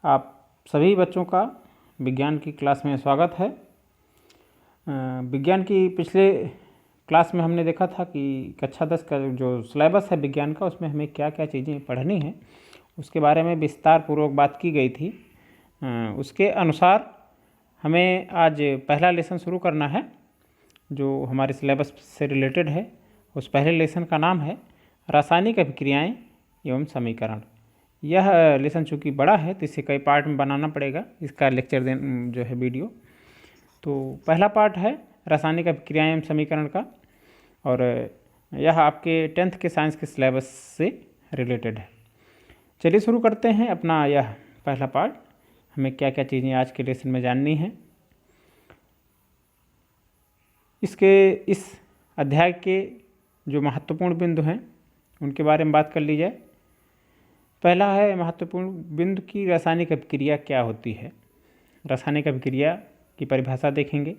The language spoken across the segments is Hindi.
आप सभी बच्चों का विज्ञान की क्लास में स्वागत है। विज्ञान की पिछले क्लास में हमने देखा था कि कक्षा 10 का जो सिलेबस है विज्ञान का, उसमें हमें क्या क्या चीज़ें पढ़नी हैं उसके बारे में विस्तार पूर्वक बात की गई थी। उसके अनुसार हमें आज पहला लेसन शुरू करना है जो हमारे सिलेबस से रिलेटेड है। उस पहले लेसन का नाम है रासायनिक अभिक्रियाएं एवं समीकरण। यह लेसन चूँकि बड़ा है तो इसे कई पार्ट में बनाना पड़ेगा, इसका लेक्चर जो है वीडियो। तो पहला पार्ट है रासायनिक अभिक्रियाएं एवं समीकरण का, और यह आपके 10th के साइंस के सिलेबस से रिलेटेड है। चलिए शुरू करते हैं अपना यह पहला पार्ट। हमें क्या क्या चीज़ें आज के लेसन में जाननी हैं, इस अध्याय के जो महत्वपूर्ण बिंदु हैं उनके बारे में बात कर ली जाए। पहला है महत्वपूर्ण बिंदु की रासायनिक अभिक्रिया क्या होती है। रासायनिक अभिक्रिया की परिभाषा देखेंगे,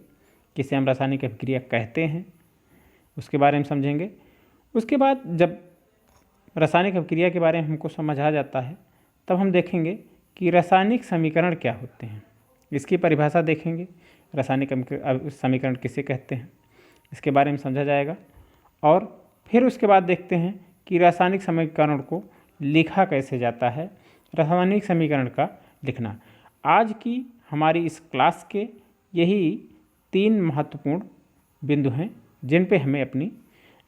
किसे हम रासायनिक अभिक्रिया कहते हैं उसके बारे में समझेंगे। उसके बाद जब रासायनिक अभिक्रिया के बारे में हमको समझ आ जाता है तब हम देखेंगे कि रासायनिक समीकरण क्या होते हैं, इसकी परिभाषा देखेंगे। रासायनिक समीकरण किसे कहते हैं इसके बारे में समझा जाएगा, और फिर उसके बाद देखते हैं कि रासायनिक समीकरण को लिखा कैसे जाता है, रासायनिक समीकरण का लिखना। आज की हमारी इस क्लास के यही 3 महत्वपूर्ण बिंदु हैं जिन पे हमें अपनी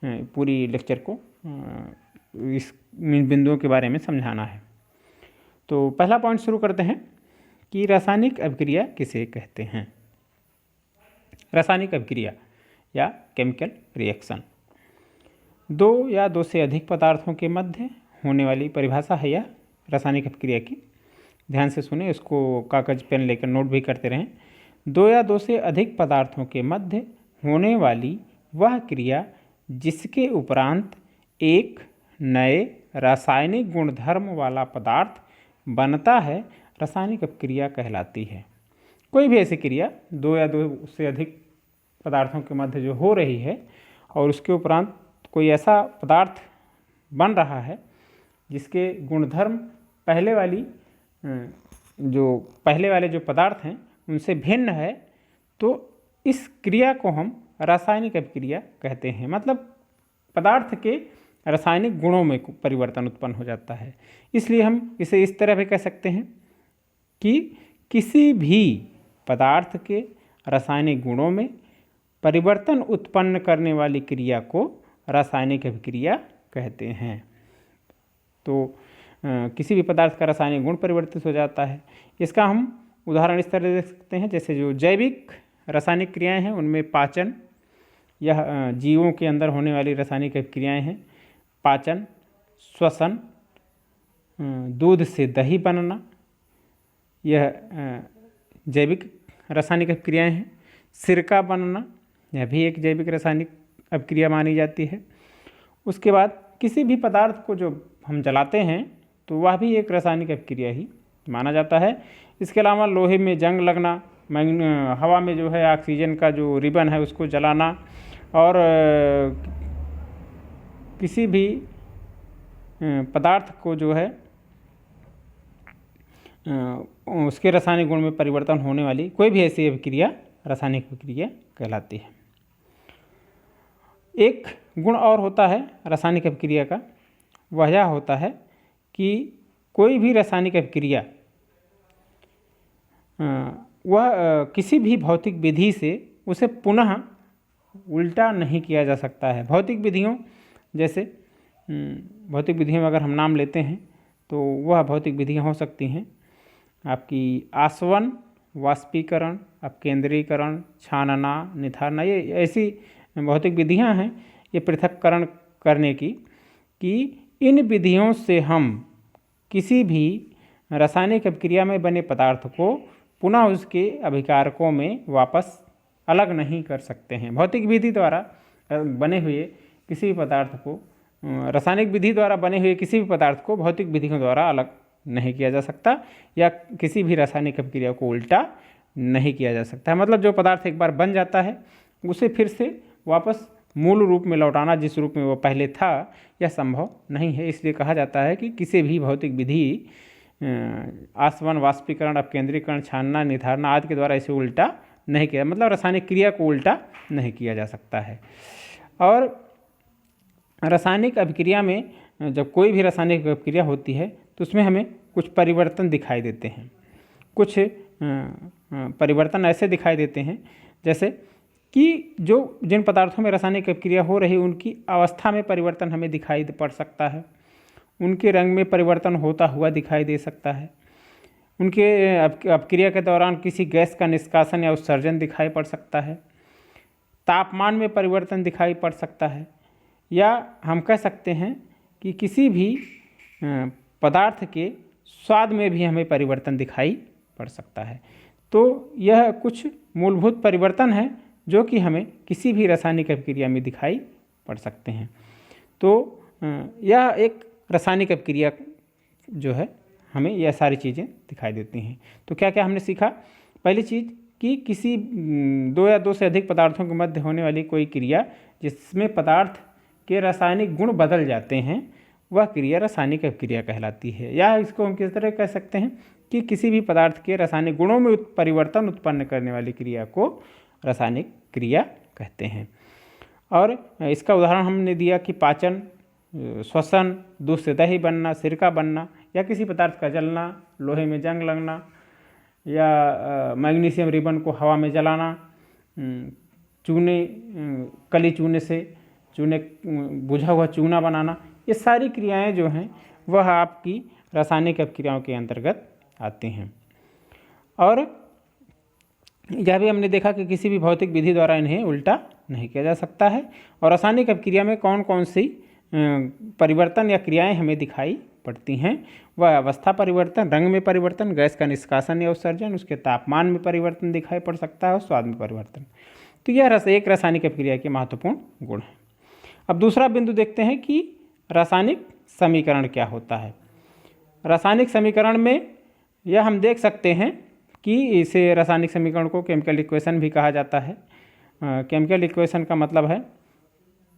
पूरी लेक्चर को इस बिंदुओं के बारे में समझाना है। तो पहला पॉइंट शुरू करते हैं कि रासायनिक अभिक्रिया किसे कहते हैं। रासायनिक अभिक्रिया या केमिकल रिएक्शन 2 या 2 से अधिक पदार्थों के मध्य होने वाली परिभाषा है यह रासायनिक अभिक्रिया की। ध्यान से सुने, इसको कागज पेन लेकर नोट भी करते रहें। 2 या 2 से अधिक पदार्थों के मध्य होने वाली वह क्रिया जिसके उपरांत एक नए रासायनिक गुणधर्म वाला पदार्थ बनता है रासायनिक अभिक्रिया कहलाती है। कोई भी ऐसी क्रिया 2 या 2 से अधिक पदार्थों के मध्य जो हो रही है और उसके उपरांत कोई ऐसा पदार्थ बन रहा है जिसके गुणधर्म पहले वाले जो पदार्थ हैं उनसे भिन्न है, तो इस क्रिया को हम रासायनिक अभिक्रिया कहते हैं। मतलब पदार्थ के रासायनिक गुणों में परिवर्तन उत्पन्न हो जाता है। इसलिए हम इसे इस तरह भी कह सकते हैं कि किसी भी पदार्थ के रासायनिक गुणों में परिवर्तन उत्पन्न करने वाली क्रिया को रासायनिक अभिक्रिया कहते हैं। तो किसी भी पदार्थ का रासायनिक गुण परिवर्तित हो जाता है। इसका हम उदाहरण इस तरह देख सकते हैं, जैसे जो जैविक रासायनिक क्रियाएं हैं उनमें पाचन, यह जीवों के अंदर होने वाली रासायनिक अभिक्रियाएं हैं। पाचन, श्वसन, दूध से दही बनना, यह जैविक रासायनिक अभिक्रियाएं हैं। सिरका बनना, यह भी एक जैविक रासायनिक अभिक्रिया मानी जाती है। उसके बाद किसी भी पदार्थ को जो हम जलाते हैं तो वह भी एक रासायनिक अभिक्रिया ही माना जाता है। इसके अलावा लोहे में जंग लगना, हवा में जो है ऑक्सीजन का जो रिबन है उसको जलाना, और किसी भी पदार्थ को जो है उसके रासायनिक गुण में परिवर्तन होने वाली कोई भी ऐसी अभिक्रिया रासायनिक अभिक्रिया कहलाती है। एक गुण और होता है रासायनिक अभिक्रिया का, वह यह होता है कि कोई भी रासायनिक अभिक्रिया वह किसी भी भौतिक विधि से उसे पुनः उल्टा नहीं किया जा सकता है। भौतिक विधियों जैसे भौतिक विधियों में अगर हम नाम लेते हैं तो वह भौतिक विधियाँ हो सकती हैं आपकी आसवन, वाष्पीकरण, अपकेंद्रीकरण, छानना, निथारना। ये ऐसी भौतिक विधियाँ हैं ये पृथक्करण करने की, कि इन विधियों से हम किसी भी रासायनिक अभिक्रिया में बने पदार्थ को पुनः उसके अभिकारकों में वापस अलग नहीं कर सकते हैं। भौतिक विधि द्वारा बने हुए किसी भी पदार्थ को, रासायनिक विधि द्वारा बने हुए किसी भी पदार्थ को भौतिक विधियों द्वारा अलग नहीं किया जा सकता, या किसी भी रासायनिक अभिक्रिया को उल्टा नहीं किया जा सकता है। मतलब जो पदार्थ एक बार बन जाता है उसे फिर से वापस मूल रूप में लौटाना, जिस रूप में वो पहले था, यह संभव नहीं है। इसलिए कहा जाता है कि किसी भी भौतिक विधि आसवन, वाष्पीकरण, अपकेंद्रीकरण, छानना, निथारना आदि के द्वारा इसे उल्टा नहीं किया, मतलब रासायनिक क्रिया को उल्टा नहीं किया जा सकता है। और रासायनिक अभिक्रिया में जब कोई भी रासायनिक अभिक्रिया होती है तो उसमें हमें कुछ परिवर्तन दिखाई देते हैं। कुछ परिवर्तन ऐसे दिखाई देते हैं जैसे कि जिन पदार्थों में रासायनिक अभिक्रिया हो रही उनकी अवस्था में परिवर्तन हमें दिखाई पड़ सकता है, उनके रंग में परिवर्तन होता हुआ दिखाई दे सकता है, उनके अपक्रिया के दौरान किसी गैस का निष्कासन या उत्सर्जन दिखाई पड़ सकता है, तापमान में परिवर्तन दिखाई पड़ सकता है, या हम कह सकते हैं कि किसी भी पदार्थ के स्वाद में भी हमें परिवर्तन दिखाई पड़ सकता है। तो यह कुछ मूलभूत परिवर्तन हैं जो कि हमें किसी भी रासायनिक अभिक्रिया में दिखाई पड़ सकते हैं। तो यह एक रासायनिक अभिक्रिया जो है हमें यह सारी चीज़ें दिखाई देती हैं। तो क्या क्या हमने सीखा? पहली चीज़ कि किसी दो या दो से अधिक पदार्थों के मध्य होने वाली कोई क्रिया जिसमें पदार्थ के रासायनिक गुण बदल जाते हैं वह क्रिया रासायनिक अभिक्रिया कहलाती है। या इसको हम किस तरह कह सकते हैं कि किसी भी पदार्थ के रासायनिक गुणों में परिवर्तन उत्पन्न करने वाली क्रिया को रासायनिक क्रिया कहते हैं। और इसका उदाहरण हमने दिया कि पाचन, श्वसन, दूध से दही बनना, सिरका बनना, या किसी पदार्थ का जलना, लोहे में जंग लगना, या मैग्नीशियम रिबन को हवा में जलाना, चूने, कली चूने से चूने बुझा हुआ चूना बनाना, ये सारी क्रियाएं जो हैं वह आपकी रासायनिक अभिक्रियाओं के अंतर्गत आती हैं। और यह भी हमने देखा कि किसी भी भौतिक विधि द्वारा इन्हें उल्टा नहीं किया जा सकता है। और रासायनिक अभिक्रिया में कौन कौन सी परिवर्तन या क्रियाएं हमें दिखाई पड़ती हैं? वह अवस्था परिवर्तन, रंग में परिवर्तन, गैस का निष्कासन या उत्सर्जन, उसके तापमान में परिवर्तन दिखाई पड़ सकता है और स्वाद में परिवर्तन। तो यह एक रासायनिक अभिक्रिया के महत्वपूर्ण गुण हैं। अब दूसरा बिंदु देखते हैं कि रासायनिक समीकरण क्या होता है। रासायनिक समीकरण में यह हम देख सकते हैं कि इसे रासायनिक समीकरण को केमिकल इक्वेशन भी कहा जाता है। केमिकल इक्वेशन का मतलब है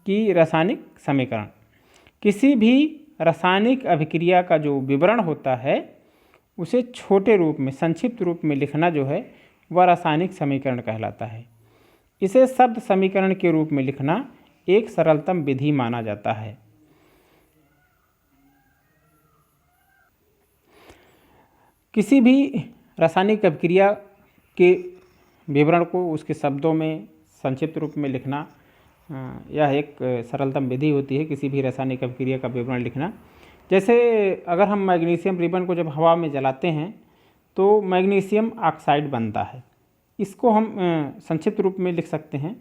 कि रासायनिक समीकरण, किसी भी रासायनिक अभिक्रिया का जो विवरण होता है उसे छोटे रूप में, संक्षिप्त रूप में लिखना जो है वह रासायनिक समीकरण कहलाता है। इसे शब्द समीकरण के रूप में लिखना एक सरलतम विधि माना जाता है। किसी भी रासायनिक अभिक्रिया के विवरण को उसके शब्दों में संक्षिप्त रूप में लिखना यह एक सरलतम विधि होती है किसी भी रासायनिक अभिक्रिया का विवरण लिखना। जैसे अगर हम मैग्नीशियम रिबन को जब हवा में जलाते हैं तो मैग्नीशियम ऑक्साइड बनता है। इसको हम संक्षिप्त रूप में लिख सकते हैं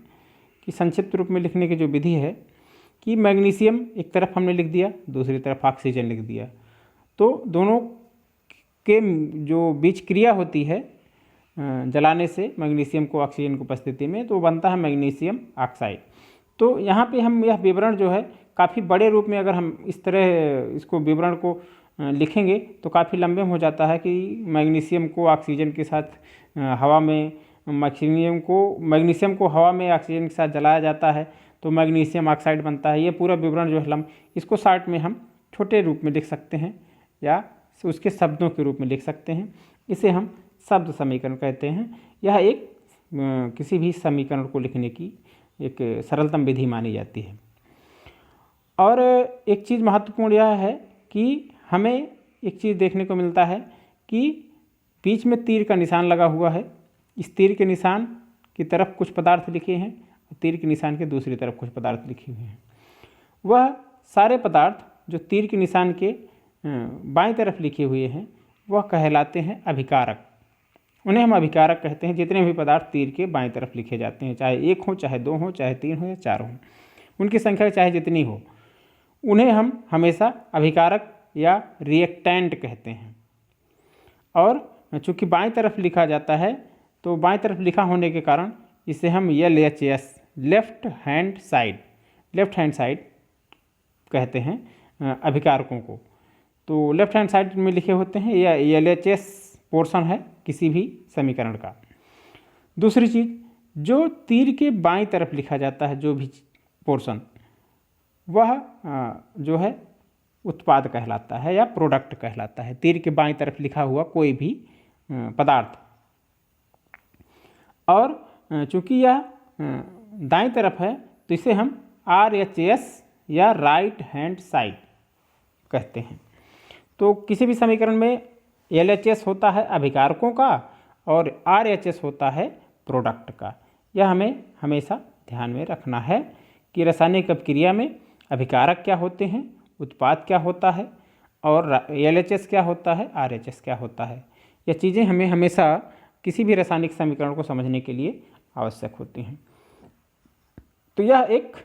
कि संक्षिप्त रूप में लिखने की जो विधि है कि मैग्नीशियम एक तरफ हमने लिख दिया, दूसरी तरफ ऑक्सीजन लिख दिया, तो दोनों के जो बीच क्रिया होती है जलाने से मैग्नीशियम को ऑक्सीजन की उपस्थिति में, तो बनता है मैग्नीशियम ऑक्साइड। तो यहाँ पे हम यह विवरण जो है काफ़ी बड़े रूप में अगर हम इस तरह इसको विवरण को लिखेंगे तो काफ़ी लंबे में हो जाता है कि मैग्नीशियम को ऑक्सीजन के साथ हवा में, मैग्नीशियम को हवा में ऑक्सीजन के साथ जलाया जाता है तो मैग्नीशियम ऑक्साइड बनता है। ये पूरा विवरण जो है इसको शॉर्ट में हम छोटे रूप में लिख सकते हैं या उसके शब्दों के रूप में लिख सकते हैं। इसे हम शब्द समीकरण कहते हैं। यह एक किसी भी समीकरण को लिखने की एक सरलतम विधि मानी जाती है। और एक चीज़ महत्वपूर्ण यह है कि हमें एक चीज़ देखने को मिलता है कि बीच में तीर का निशान लगा हुआ है। इस तीर के निशान की तरफ कुछ पदार्थ लिखे हैं और तीर के निशान के दूसरी तरफ कुछ पदार्थ लिखे हुए हैं। वह सारे पदार्थ जो तीर के निशान के बाईं तरफ लिखे हुए हैं वह कहलाते हैं अभिकारक। उन्हें हम अभिकारक कहते हैं। जितने भी पदार्थ तीर के बाईं तरफ लिखे जाते हैं, चाहे एक हो, चाहे दो हो, चाहे तीन हो या चार हो, उनकी संख्या चाहे जितनी हो, उन्हें हम हमेशा अभिकारक या रिएक्टेंट कहते हैं। और चूँकि बाईं तरफ लिखा जाता है तो बाईं तरफ लिखा होने के कारण इसे हम LHS लेफ्ट हैंड साइड कहते हैं अभिकारकों को। तो लेफ्ट हैंड साइड में लिखे होते हैं, यह LHS पोर्शन है किसी भी समीकरण का। दूसरी चीज़, जो तीर के बाईं तरफ लिखा जाता है जो भी पोर्शन, वह जो है उत्पाद कहलाता है या प्रोडक्ट कहलाता है। तीर के बाईं तरफ लिखा हुआ कोई भी पदार्थ। और चूंकि यह दाईं तरफ है तो इसे हम RHS या राइट हैंड साइड कहते हैं। तो किसी भी समीकरण में LHS होता है अभिकारकों का और RHS होता है प्रोडक्ट का। यह हमें हमेशा ध्यान में रखना है कि रासायनिक अभिक्रिया में अभिकारक क्या होते हैं, उत्पाद क्या होता है और LHS क्या होता है, RHS क्या होता है। यह चीज़ें हमें हमेशा किसी भी रासायनिक समीकरण को समझने के लिए आवश्यक होती हैं। तो यह एक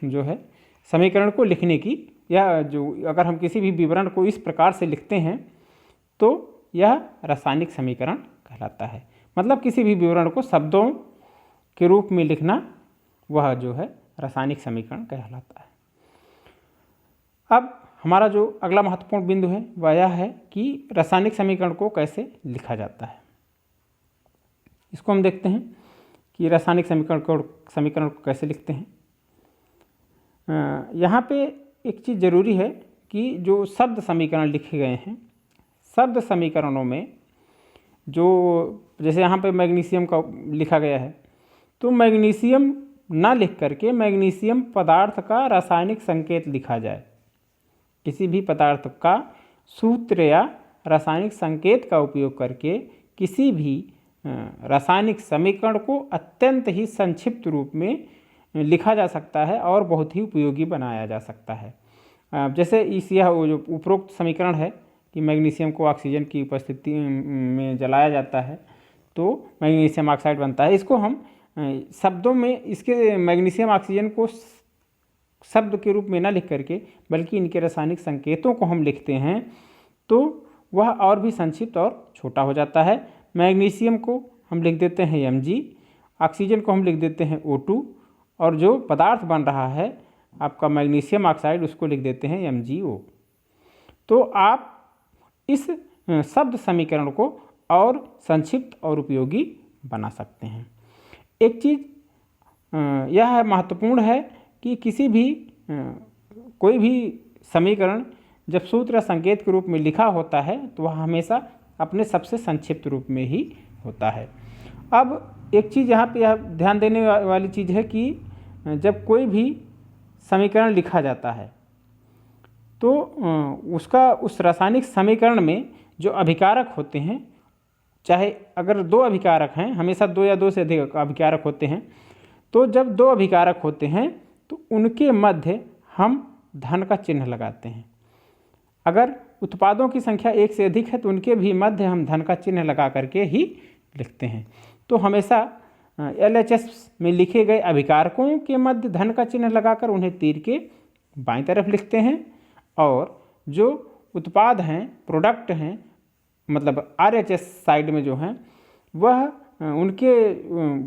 जो है समीकरण को लिखने की, या जो अगर हम किसी भी विवरण को इस प्रकार से लिखते हैं तो यह रासायनिक समीकरण कहलाता है। मतलब किसी भी विवरण को शब्दों के रूप में लिखना, वह जो है रासायनिक समीकरण कहलाता है। अब हमारा जो अगला महत्वपूर्ण बिंदु है वह यह है कि रासायनिक समीकरण को कैसे लिखा जाता है। इसको हम देखते हैं कि रासायनिक समीकरण को कैसे लिखते हैं। यहाँ पे एक चीज़ ज़रूरी है कि जो शब्द समीकरण लिखे गए हैं, शब्द समीकरणों में जो जैसे यहाँ पे मैग्नीशियम का लिखा गया है, तो मैग्नीशियम ना लिख करके मैग्नीशियम पदार्थ का रासायनिक संकेत लिखा जाए। किसी भी पदार्थ का सूत्र या रासायनिक संकेत का उपयोग करके किसी भी रासायनिक समीकरण को अत्यंत ही संक्षिप्त रूप में लिखा जा सकता है और बहुत ही उपयोगी बनाया जा सकता है। जैसे यह जो उपरोक्त समीकरण है कि मैग्नीशियम को ऑक्सीजन की उपस्थिति में जलाया जाता है तो मैग्नीशियम ऑक्साइड बनता है। इसको हम शब्दों में, इसके मैग्नीशियम ऑक्सीजन को शब्द के रूप में न लिख करके बल्कि इनके रासायनिक संकेतों को हम लिखते हैं तो वह और भी संक्षिप्त और छोटा हो जाता है। मैग्नीशियम को हम लिख देते हैं Mg, ऑक्सीजन को हम लिख देते हैं O2 और जो पदार्थ बन रहा है आपका मैग्नीशियम ऑक्साइड, उसको लिख देते हैं MgO। तो आप इस शब्द समीकरण को और संक्षिप्त और उपयोगी बना सकते हैं। एक चीज़ यह महत्वपूर्ण है कि किसी भी कोई भी समीकरण जब सूत्र संकेत के रूप में लिखा होता है तो वह हमेशा अपने सबसे संक्षिप्त रूप में ही होता है। अब एक चीज़ यहाँ पे यह ध्यान देने वाली चीज़ है कि जब कोई भी समीकरण लिखा जाता है तो उसका उस रासायनिक समीकरण में जो अभिकारक होते हैं, चाहे अगर दो अभिकारक हैं, हमेशा दो या दो से अधिक अभिकारक होते हैं, तो जब दो अभिकारक होते हैं तो उनके मध्य हम धन का चिन्ह लगाते हैं। अगर उत्पादों की संख्या एक से अधिक है तो उनके भी मध्य हम धन का चिन्ह लगा करके ही लिखते हैं। तो हमेशा LHS में लिखे गए अभिकारकों के मध्य धन का चिन्ह लगाकर उन्हें तीर के बाईं तरफ लिखते हैं और जो उत्पाद हैं, प्रोडक्ट हैं, मतलब RHS साइड में जो हैं वह उनके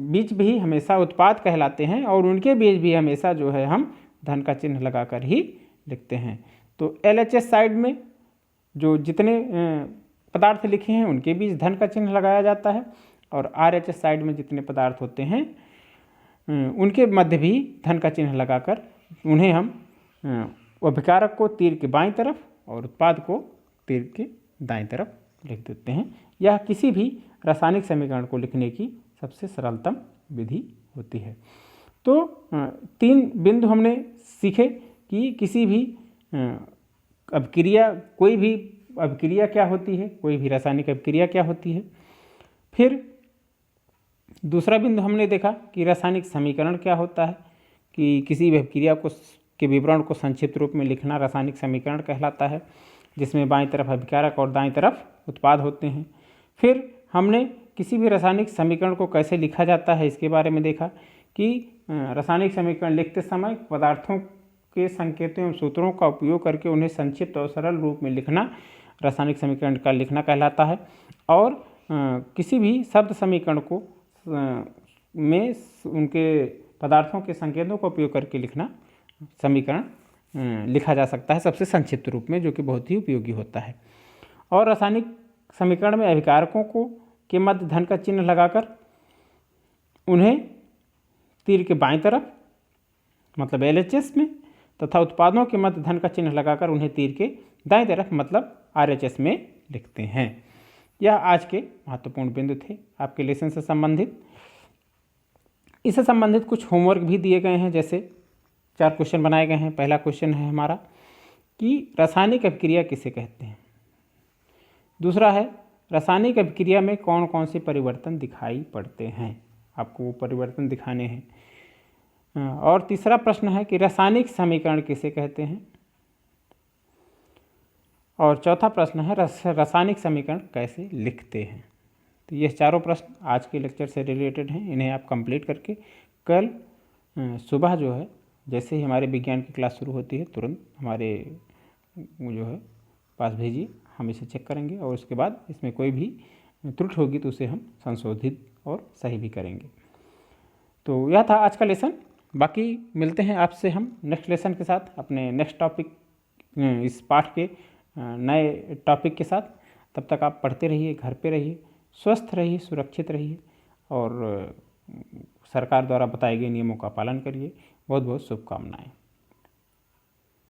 बीच भी हमेशा उत्पाद कहलाते हैं और उनके बीच भी हमेशा जो है हम धन का चिन्ह लगाकर ही लिखते हैं। तो LHS साइड में जो जितने पदार्थ लिखे हैं उनके बीच धन का चिन्ह लगाया जाता है और RHS साइड में जितने पदार्थ होते हैं उनके मध्य भी धन का चिन्ह लगाकर उन्हें हम अभिकारक को तीर के बाईं तरफ और उत्पाद को तीर के दाईं तरफ लिख देते हैं। यह किसी भी रासायनिक समीकरण को लिखने की सबसे सरलतम विधि होती है। तो तीन बिंदु हमने सीखे कि किसी भी अभिक्रिया, कोई भी अभिक्रिया क्या होती है, कोई भी रासायनिक अभिक्रिया क्या होती है। फिर दूसरा बिंदु हमने देखा कि रासायनिक समीकरण क्या होता है, कि किसी भी अभिक्रिया को के विवरण को संक्षिप्त रूप में लिखना रासायनिक समीकरण कहलाता है, जिसमें बाईं तरफ अभिकारक और दाईं तरफ उत्पाद होते हैं। फिर हमने किसी भी रासायनिक समीकरण को कैसे लिखा जाता है इसके बारे में देखा कि रासायनिक समीकरण लिखते समय पदार्थों के संकेतों एवं सूत्रों का उपयोग करके उन्हें संक्षिप्त और सरल रूप में लिखना रासायनिक समीकरण का लिखना कहलाता है। और किसी भी शब्द समीकरण को में उनके पदार्थों के संकेतों का उपयोग करके लिखना समीकरण लिखा जा सकता है सबसे संक्षिप्त रूप में, जो कि बहुत ही उपयोगी होता है। और रासायनिक समीकरण में अभिकारकों को के मध्य धन का चिन्ह लगाकर उन्हें तीर के बाईं तरफ मतलब LHS में तथा उत्पादों के मध्य धन का चिन्ह लगाकर उन्हें तीर के दाएं तरफ मतलब RHS में लिखते हैं। यह आज के महत्वपूर्ण बिंदु थे आपके लेसन से संबंधित। इससे संबंधित कुछ होमवर्क भी दिए गए हैं, जैसे 4 क्वेश्चन बनाए गए हैं। पहला क्वेश्चन है हमारा कि रासायनिक अभिक्रिया किसे कहते हैं। दूसरा है रासायनिक अभिक्रिया में कौन कौन से परिवर्तन दिखाई पड़ते हैं, आपको वो परिवर्तन दिखाने हैं। और तीसरा प्रश्न है कि रासायनिक समीकरण किसे कहते हैं। और चौथा प्रश्न है रासायनिक समीकरण कैसे लिखते हैं। तो ये चारों प्रश्न आज के लेक्चर से रिलेटेड हैं। इन्हें आप कंप्लीट करके कल सुबह जो है जैसे ही हमारे विज्ञान की क्लास शुरू होती है तुरंत हमारे जो है पास भेजिए, हम इसे चेक करेंगे और उसके बाद इसमें कोई भी त्रुटि होगी तो उसे हम संशोधित और सही भी करेंगे। तो यह था आज का लेसन। बाकी मिलते हैं आपसे हम नेक्स्ट लेसन के साथ, अपने नेक्स्ट टॉपिक, इस पाठ के नए टॉपिक के साथ। तब तक आप पढ़ते रहिए, घर पे रहिए, स्वस्थ रहिए, सुरक्षित रहिए और सरकार द्वारा बताए गए नियमों का पालन करिए। बहुत बहुत शुभकामनाएं।